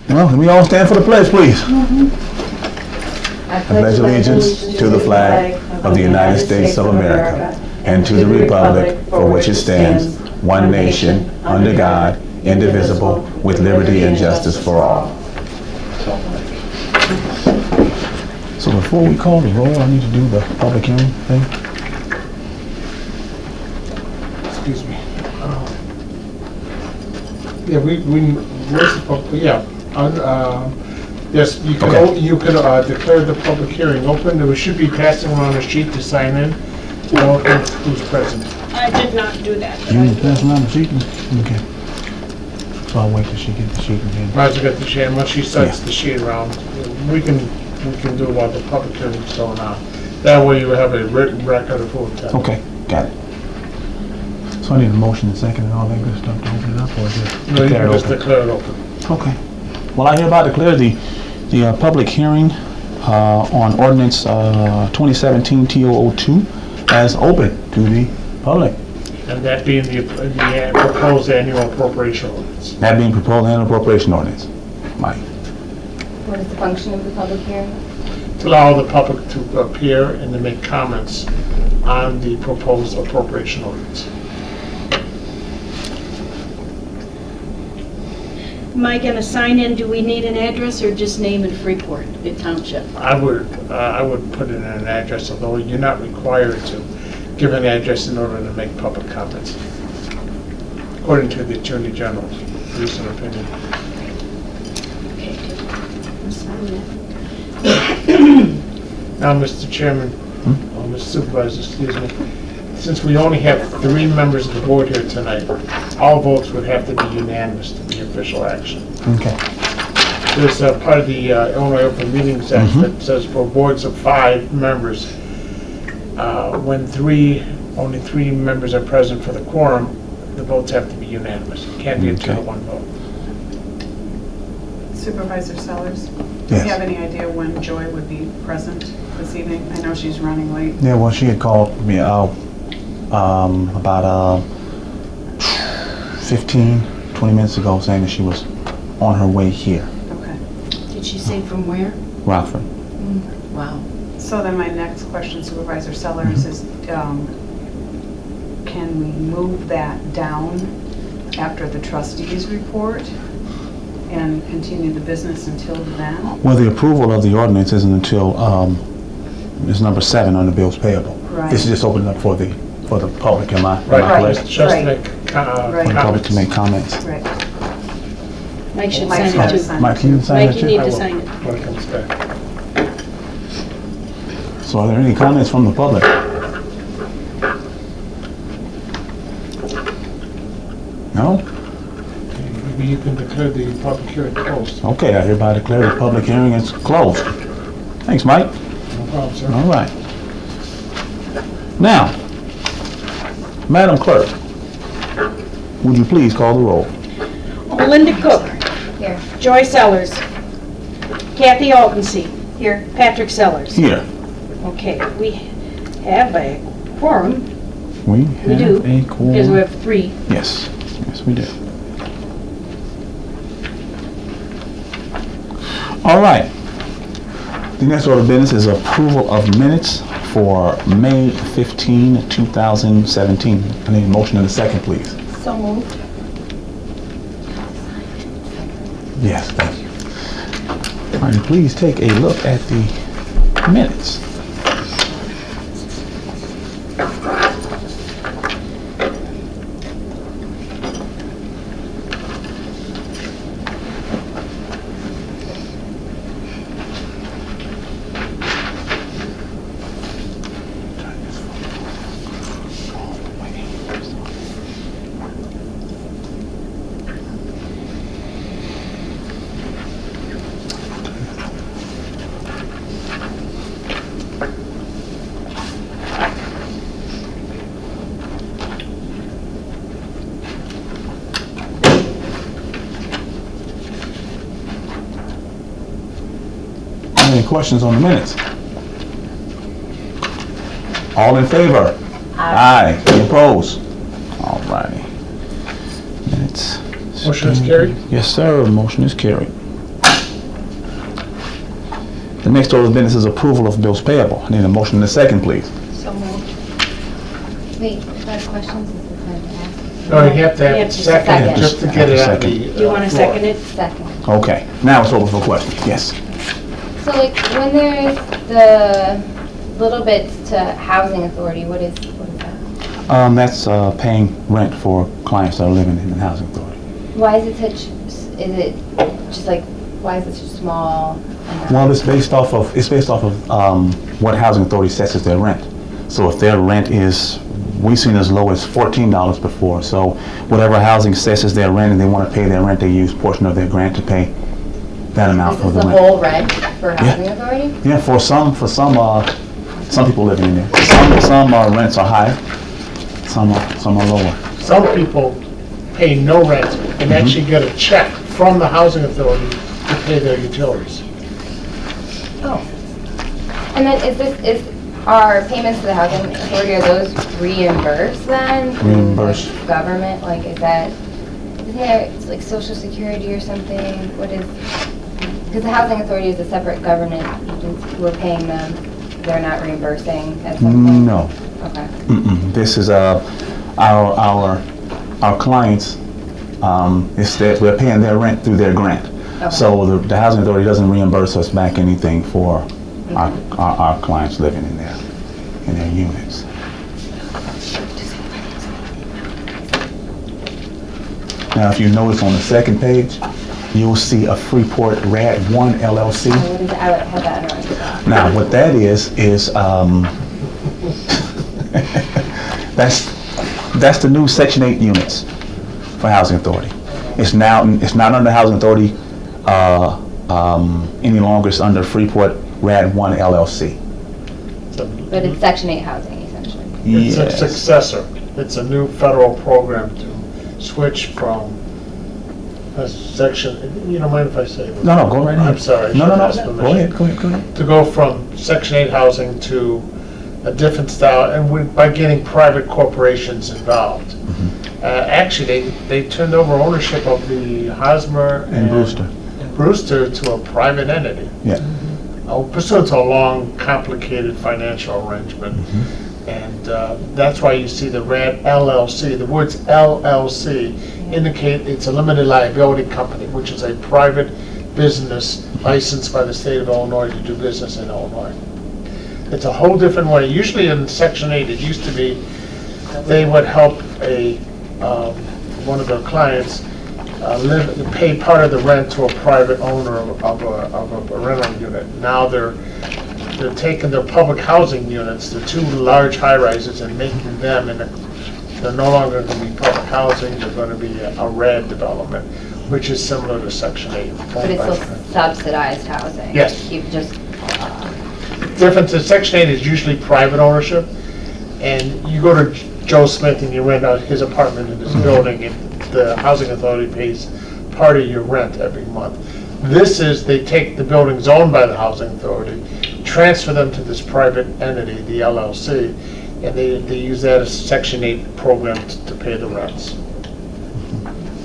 Well, can we all stand for the pledge, please? I pledge allegiance to the flag of the United States of America and to the republic for which it stands, one nation, under God, indivisible, with liberty and justice for all. So before we call the roll, I need to do the public hearing thing. Excuse me. Yeah, where's the public, yeah. Yes, you can, Okay. you can declare the public hearing open. We should be passing around a sheet to sign in. To know who's present. I did not do that. but You I need to will. pass around the sheet? Okay. So I'll wait till she gets the sheet again. Might as well get the sheet, once she sets the sheet around, we can do while the public hearing's going on. That way you have a written record of who attended. Okay, got it. So I need a motion and second and all that good stuff to open it up, or just No, you declare can it just open? declare it open. Okay. Well, I hereby declare the public hearing on ordinance 2017 T002 as open to the public. And that being the proposed annual appropriation ordinance. That being proposed and appropriation ordinance. Mike. What is the function of the public hearing? To allow the public to appear and to make comments on the proposed appropriation ordinance. Mike, on a sign-in, do we need an address or just name in Freeport Township? I would put in an address, although you're not required to give an address in order to make public comments, according to the Attorney General's recent opinion. Okay, I'll sign Now, Mr. Chairman, or Mr. Supervisor, excuse me, since we only have 3 members of the board here tonight, all votes would have to be unanimous to be official action. Okay. There's a part of the Illinois Open Meetings Act that says for boards of 5 members, when only 3 members are present for the quorum, the votes have to be unanimous. It can't be a 2-to-1 vote. Supervisor Sellers, do Yes. you have any idea when Joy would be present this evening? I know she's running late. Yeah, well, she had called me out about 15, 20 minutes ago saying that she was on her way here, Okay. it. Did she say from where? Rockford. Wow. So then my next question, Supervisor Sellers, is can we move that down after the trustees report and continue the business until then? Well, the approval of the ordinance isn't until, it's number 7 on the bills payable. Right. This is just opening up for the public, am I Right, correct? just to Right. make For the public to make comments. Right. Mike should Mike's sign gotta it too. sign Mike, can you sign Mike, that you too? need I to will, sign it. when it comes back. So are there any comments from the public? No? Maybe you can declare the public hearing closed. Okay, I hereby declare the public hearing is closed. Thanks, Mike. No problem, sir. All right. Now, Madam Clerk, would you please call the roll? Linda Cook. Here. Joy Sellers. Kathy Altense. Here. Patrick Sellers. Here. Okay, we have a quorum. We We have do, a because we quorum. have 3. Yes, yes we do. All right. The next order of business is approval of minutes for May 15, 2017. I need a motion and a second, please. So moved. Yes, thank you. All right, please take a look at the minutes. Any questions on the minutes? All in favor? Aye. Any opposed? All righty. Minutes. Motion is carried. Yes, sir. Motion is carried. The next order of business is approval of bills payable. I need a motion and a second, please. So moved. Wait, if I have questions, is the time to ask? No, you have to You have have a to second, second. just to get it on Second. the Do you want to floor. second it? Second. Okay, now it's open for questions. Yes. So like, when there's the little bits to housing authority, what is that? That's paying rent for clients that are living in the housing authority. Why is it such, is it just like, why is it such small amount? Well, it's based off of what housing authority sets as their rent. So if their rent is, we've seen as low as $14 before. So whatever housing sets as their rent and they want to pay their rent, they use portion of their grant to pay that amount Is for this the the rent. whole rent for housing authority? Yeah, for some people living in there. Some rents are higher, some are lower. Some people pay no rent and actually get a check from the housing authority to pay their utilities. Oh. And then is our payments to the housing authority, are those reimbursed then? through the Reimbursed. Government, like is that, isn't there, it's like social security or something? What is, because the housing authority is a separate government agency, we're paying them, they're not reimbursing at some point? No. Okay. This is our clients. It's that we're paying their rent through their grant. Okay. So the housing authority doesn't reimburse us back anything for our clients living in their units. Now, if you notice on the second page, you'll see a Freeport RAD 1 LLC. And what is it? I would have that on. Now, what that is that's the new Section 8 units for housing authority. It's not under housing authority any longer. It's under Freeport RAD 1 LLC. But it's Section 8 housing essentially. It's a Yes. successor. It's a new federal program to switch from a section, you don't mind if I say it? No, go right ahead. I'm sorry. I No, should ask go permission. ahead. To go from Section 8 housing to a different style, and by getting private corporations involved. Actually, they turned over ownership of the Hosmer And Brewster. to a private entity. Yeah. Pursuant to a long, complicated financial arrangement. And that's why you see the RAD LLC. The words LLC indicate it's a limited liability company, which is a private business licensed by the state of Illinois to do business in Illinois. It's a whole different way. Usually in Section 8, it used to be they would help one of their clients pay part of the rent to a private owner of a rental unit. Now they're taking their public housing units, the two large high-rises, and making them, they're no longer going to be public housing, they're going to be a RAD development, which is similar to Section 8. But it's still subsidized housing. Yes. You just, Difference is Section 8 is usually private ownership, and you go to Joe Smith and you rent out his apartment in his building, and the housing authority pays part of your rent every month. This is, they take the buildings owned by the housing authority, transfer them to this private entity, the LLC, and they use that as a Section 8 program to pay the rents.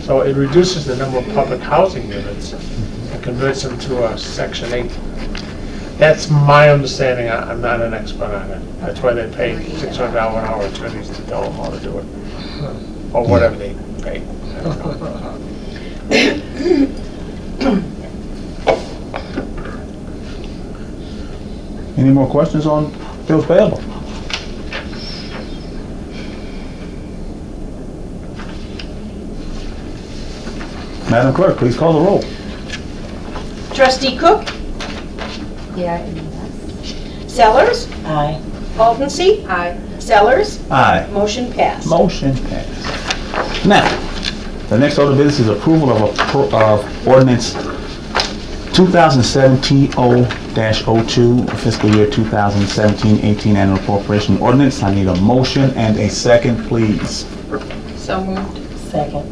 So it reduces the number of public housing units and converts them to a Section 8. That's my understanding. I'm not an expert on it. That's why they pay $600 an hour attorneys to tell them how to do it, or whatever they pay. I don't know. Any more questions on bills payable? Madam Clerk, please call the roll. Trustee Cook? yeah. Sellers? Aye. Aldency? Aye. Sellers? Aye. Motion passed. Motion passed. Now, the next order of business is approval of ordinance 2017-0-02, fiscal year 2017-18 annual appropriation ordinance. I need a motion and a second, please. So moved. Second.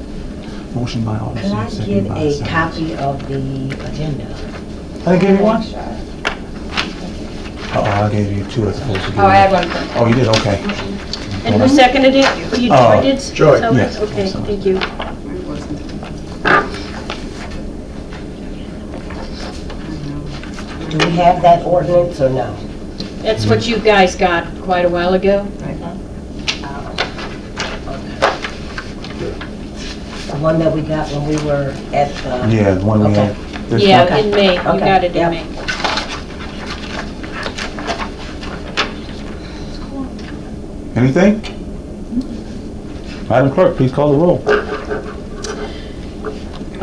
Motion by Can Alderson, I second get by a Sellers. copy of the agenda? I gave you one? Extra. Oh, I gave you two as opposed to giving Oh, I you- had one for. Oh, you did, okay. And who seconded it? You did? Joy. Sellers? Yes. Okay, thank you. Do we have that ordinance or no? That's what you guys got quite a while ago? The one that we got when we were at the... Yeah, the one we Okay. had. this Yeah, month. in May, you Okay, got it in yep. May. Anything? Madam Clerk, please call the roll.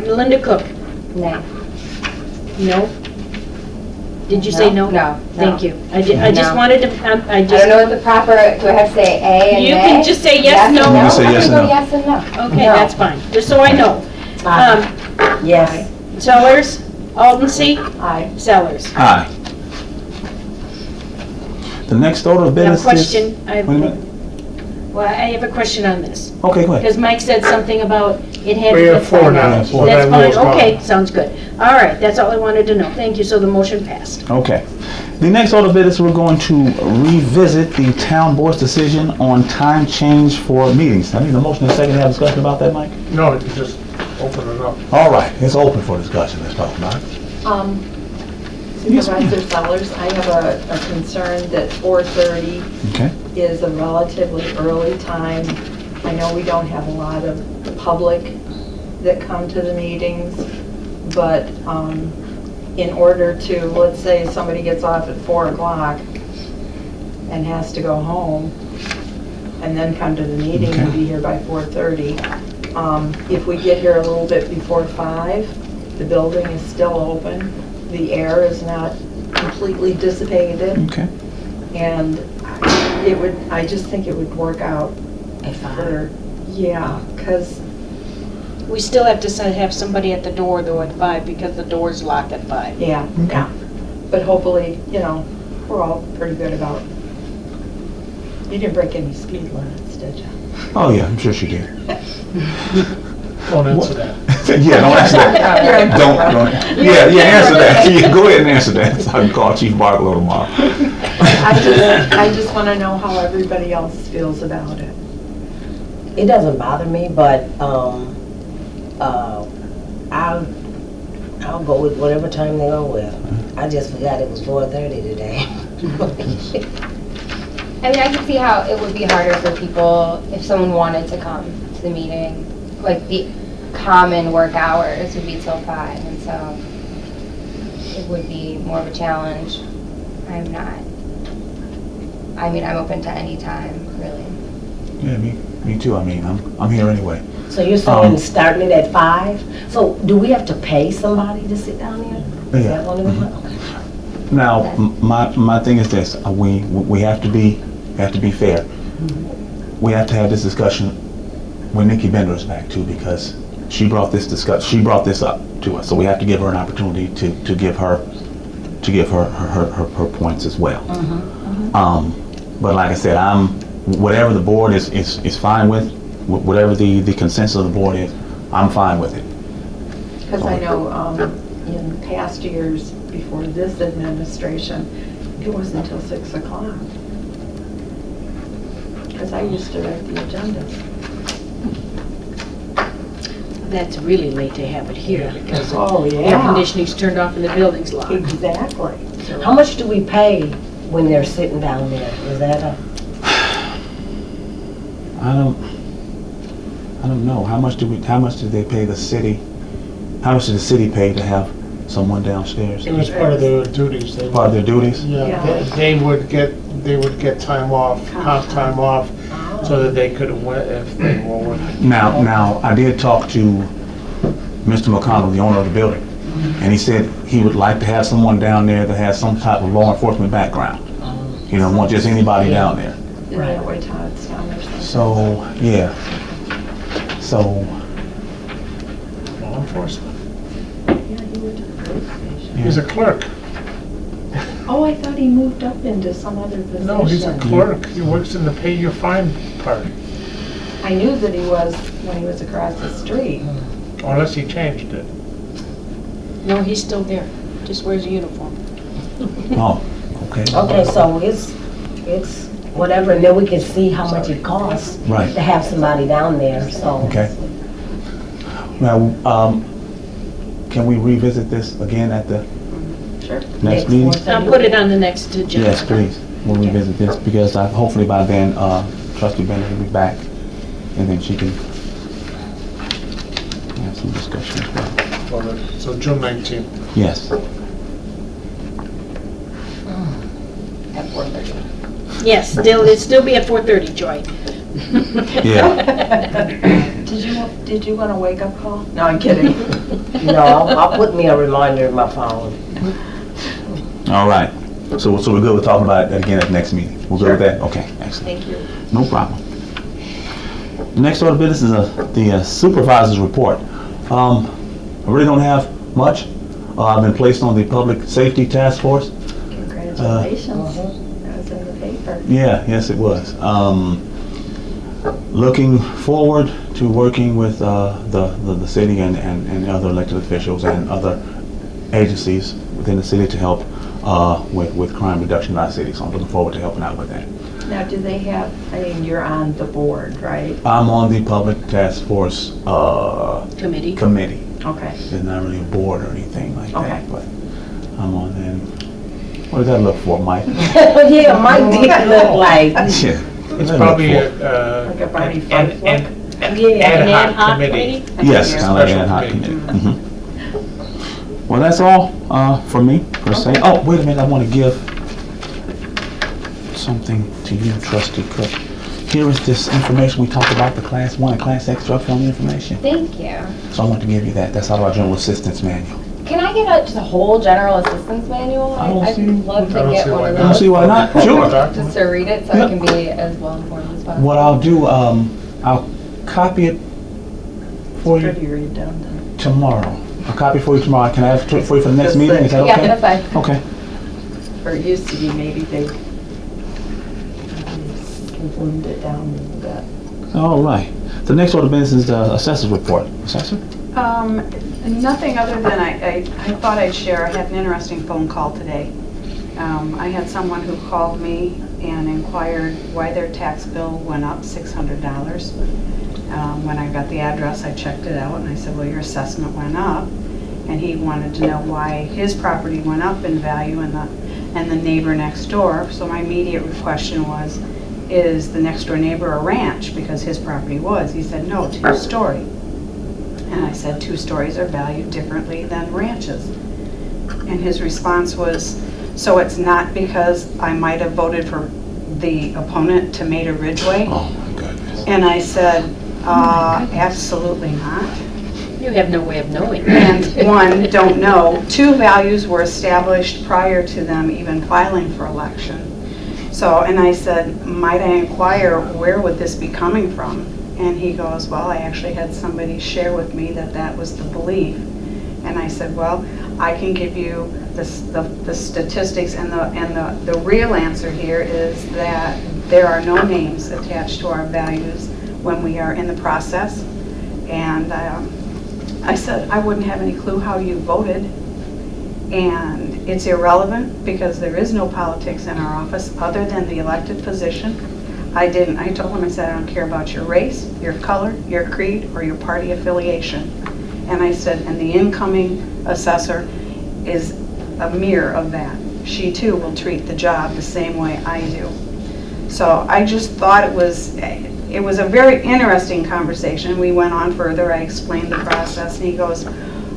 Linda Cook, Nay. no? Did you say no? No. Thank you. I just No. wanted to, I I don't know just, what the proper, do I have to say A and You nay? can just say yes, no. You can say yes I'm or gonna no. go yes and no. okay, No. that's fine, just so I know. Yes. Sellers, Aldency, Aye. Sellers. Aye. The next order of Now, business is... question, Wait a minute. well, I have a question on this. Okay, go ahead. Because Mike said something about it had to We be have four finalized. now, so That's that rule's fine, gone. okay, sounds good. All right, that's all I wanted to know. Thank you, so the motion passed. Okay. The next order of business, we're going to revisit the town board's decision on time change for meetings. I need a motion and a second to have discussion about that, Mike? No, you just open it up. All right, it's open for discussion. Let's talk about it. Yes, ma'am. Supervisor Sellers, I have a concern that 4:30 Okay. is a relatively early time. I know we don't have a lot of public that come to the meetings, but in order to, let's say somebody gets off at 4 o'clock and has to go home and then come to the meeting Okay. and be here by 4:30, if we get here a little bit before 5, the building is still open, the air is not completely dissipated, Okay. and I just think it would work out At 5. for, yeah, because, We still have to have somebody at the door though at 5 because the door's locked at 5. yeah, yeah. But hopefully, we're all pretty good about, you didn't break any speed limits, did you? Oh, yeah, I'm sure she did. Don't answer that. Yeah, don't answer that. Don't. Yeah, answer that. Yeah, go ahead and answer that. So I can call Chief Barlow tomorrow. I just want to know how everybody else feels about it. It doesn't bother me, but I'll go with whatever time they go with. I just forgot it was 4:30 today. I mean, I can see how it would be harder for people if someone wanted to come to the meeting. Like, the common work hours would be till 5, and so it would be more of a challenge. I'm open to any time, really. Yeah, me too. I mean, I'm here anyway. So you're saying starting it at 5? So do we have to pay somebody to sit down there? Is Yeah. that one of them? Okay. Now, my thing is this: we have to be fair. We have to have this discussion when Nikki Bender is back too, because she brought this up to us. So we have to give her an opportunity to give her points as well. But like I said, whatever the board is fine with, whatever the consensus of the board is, I'm fine with it. Because I know in past years before this administration, it wasn't until 6 o'clock. Because I used to write the agendas. That's really late to have it here because the Oh, air yeah. conditioning's turned off and the building's locked. Exactly. How much do we pay when they're sitting down there? Is that a... I don't know. How much do they pay the city? How much did the city pay to have someone downstairs? It was part of their duties. Part of their duties? Yeah, Yeah. they would get time off, comp time off, so that they could, if they were working. Now, I did talk to Mr. McConnell, the owner of the building, and he said he would like to have someone down there that has some type of law enforcement background. You don't want just anybody down there. Isn't that way Todd's down or something? So, yeah. So, Law enforcement. Yeah, he went to the police station. He's a clerk. Oh, I thought he moved up into some other position. No, he's a clerk. He works in the pay your fine part, I knew that he was when he was across the street. unless he changed it. No, he's still there, just wears a uniform. oh, okay. Okay, so it's whatever, and then we can see how much it costs Right. to have somebody down there, so. Okay. Now, can we revisit this again at the Next meeting? I'll put it on the next agenda. Yes, please. We'll revisit this because hopefully by then, Trustee Bennett will be back and then she can have some discussion as well. So June 19th. Yes. At 4:30. Yes, it'd still be at 4:30, Joy. Yeah. Did you want a wake-up call? No, I'm kidding. No, I'll put me a reminder in my phone. All right. So we're good with talking about that again at the next meeting. We're good with that? Okay, excellent. Thank you. No problem. Next order of business is the supervisor's report. I really don't have much. I've been placed on the Public Safety Task Force. Congratulations. That was in the paper. Yeah, yes it was. Looking forward to working with the city and other elected officials and other agencies within the city to help with crime reduction in our city. So I'm looking forward to helping out with that. Now, do they have, I mean, you're on the board, right? I'm on the Public Task Force Committee. Okay. There's not really a board or anything like Okay. that, but I'm on that. What does that look for, Mike? Yeah, Mike did look like, Yeah. It's probably Like a Barney Fife look? An ad hoc committee. Yes, kind of like an ad hoc Special committee. Mhm. Well, that's all for me, per se. Oh, wait a minute, I want to give something to you, Trustee Cook. Here is this information we talked about, the Class 1 and Class X drug felony information. Thank you. So I want to give you that. That's out of our General Assistance Manual. Can I get just a whole general assistance manual? I don't I'd see- love to I don't get see one why of not. I don't those. see why not. Sure. Just to read it so Yep. I can be as well informed as possible. What I'll do, I'll copy it for you Pretty redundant. tomorrow. I'll copy it for you tomorrow. Can I have it for you for the next Just meeting? say- Is that Yeah, okay? that's fine. Okay. Or it used to be, maybe they zoomed it down a little bit. All right. The next order of business is the assessor's report. Assessor? Nothing other than I thought I'd share, I had an interesting phone call today. I had someone who called me and inquired why their tax bill went up $600. When I got the address, I checked it out and I said, well, your assessment went up. And he wanted to know why his property went up in value and the neighbor next door. So my immediate question was, is the next door neighbor a ranch? Because his property was. He said, no, 2-story. And I said, 2 stories are valued differently than ranches. And his response was, so it's not because I might have voted for the opponent, Tomato Ridgeway? Oh, my goodness. And I said, absolutely not. You have no way of knowing. And 1, don't know. 2, values were established prior to them even filing for election. So, and I said, might I inquire, where would this be coming from? And he goes, well, I actually had somebody share with me that that was the belief. And I said, well, I can give you the statistics, and the real answer here is that there are no names attached to our values when we are in the process. And I said, I wouldn't have any clue how you voted. And it's irrelevant because there is no politics in our office other than the elected position. I told him, I said, I don't care about your race, your color, your creed, or your party affiliation. And I said, and the incoming assessor is a mirror of that. She too will treat the job the same way I do. So I just thought it was a very interesting conversation. We went on further, I explained the process, and he goes,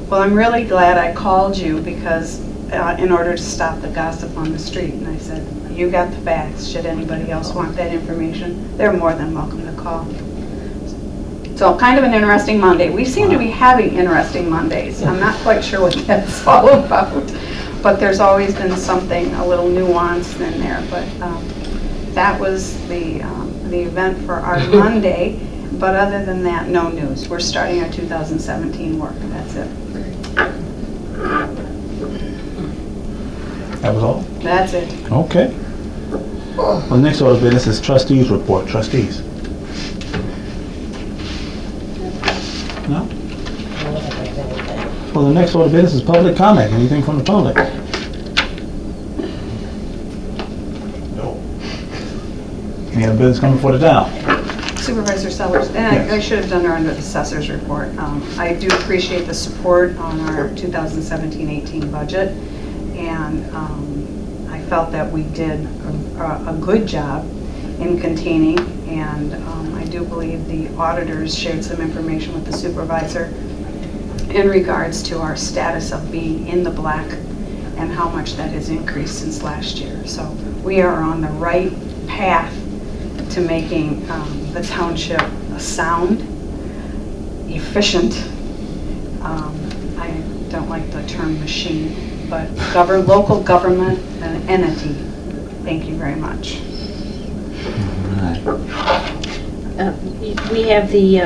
well, I'm really glad I called you because in order to stop the gossip on the street. And I said, you got the facts. Should anybody else want that information, they're more than welcome to call. So kind of an interesting Monday. We seem to be having interesting Mondays. I'm not quite sure what that's all about, but there's always been something a little nuanced in there. But that was the event for our Monday. But other than that, no news. We're starting our 2017 work. That's it. That was all? That's it. Okay. Well, next order of business is trustees report. Trustees? No? Well, the next order of business is public comment. Anything from the public? No. Any other business coming before the town? Supervisor Sellers, and I should have done her under the assessor's report. I do appreciate the support on our 2017-18 budget, And I felt that we did a good job in containing, and I do believe the auditors shared some information with the supervisor in regards to our status of being in the black and how much that has increased since last year. So we are on the right path to making the township a sound, efficient, I don't like the term machine, but local government entity. Thank you very much. We have the,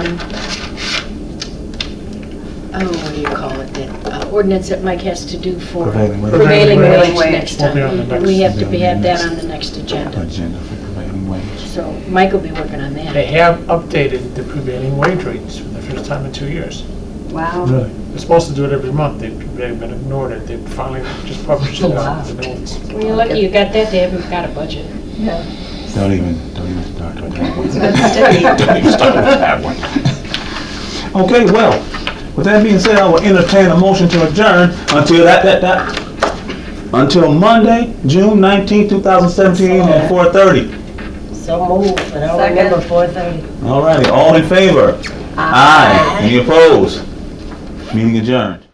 what do you call it, that ordinance that Mike has to do for Prevailing wage. prevailing Prevailing wage wage. next Will be on the time. next- We have to will be have that next. on the next agenda. Agenda for prevailing wage. So Mike will be working on They that. have updated the prevailing wage rates for the first time in 2 years. Wow. Really? They're supposed to do it every month. They've been ignored it. They finally just published it Wow. on the new ones. Well, you're lucky you got that, they haven't got a budget. Yeah. Don't even start with that one. That's sticky. Don't even start with that one. Okay, well, with that being said, I will entertain a motion to adjourn until until Monday, June 19th, 2017 at 4:30. So moved, and I Second. remember 4:30. All righty, all in favor? Aye. Any opposed? Meeting adjourned.